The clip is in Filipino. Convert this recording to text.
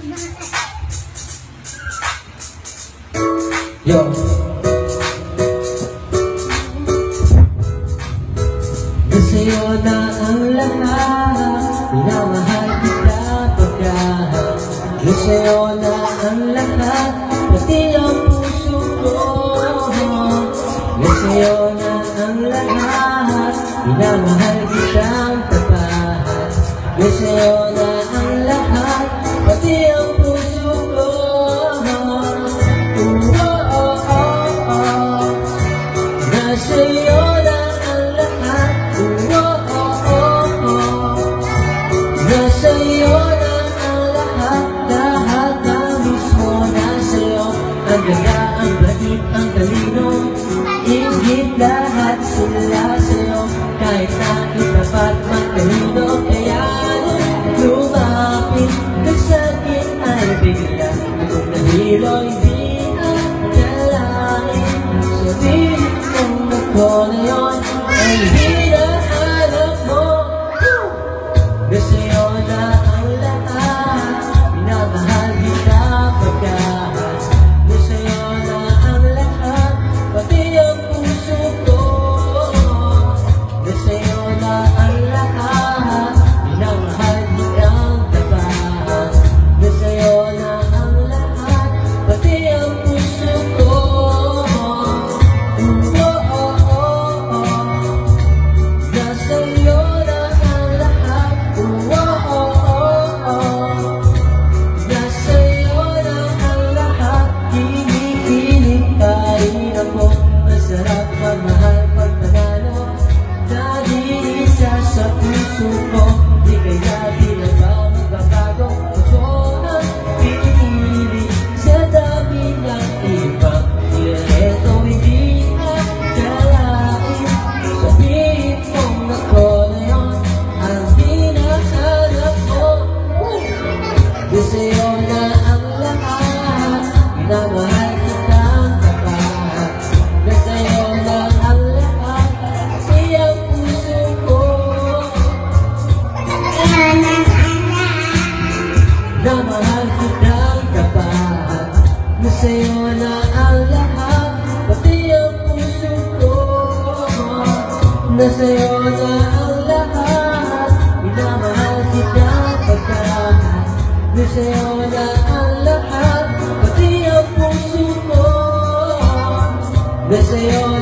Yo. Sa'yo na ang lahat, minamahal kita pagkahat. Sa'yo na ang lahat, pati ang puso ko. Sa'yo na ang lahat, minamahal kitang tapat. Sa'yo na ang lahat, pati ang puso ko. Nasa'yo na ang lahat. Nasa'yo na ang lahat, lahat na mismo nasa'yo. Ang ganda, ang bait, ang talino, higit lahat sila sa'yo. Kahit na itapat matalino, kaya lumapit ka sa'kin ay bigla. Kung nahilo'y di akalain, sabihin kong ako na yun ay hinahanap mo. Nasa'yo na ang lahat, minamahal kita pagkahat. Nasa'yo na ang lahat, pati ang puso ko. Nasa'yo na ang lahat, minamahal kitang tapat. Nasa'yo na ang lahat, pati ang puso ko. Nasa'yo na ang lahat. Nasa'yo na ang lahat. Kinikilig pa rin ako. Masarap magmahal pag nanalo. Nag-iisa sa puso ko. Di kaya di na ba magbabago? Ako ang pinili sa dami ng ibang nireto. Hindi akalain, sabihin kong ako na yun ang hinahanap mo. Nasa'yo na ang lahat, minamahal kitang tapat. Nasa'yo na ang lahat, pati ang puso ko. Minamahal kitang tapat. Nasa'yo na ang lahat, pati ang puso ko. Nasa'yo na ang lahat, minamahal kitang pagkahat. Nasa'yo na ang lahat, pati ang puso ko. Nasa'yo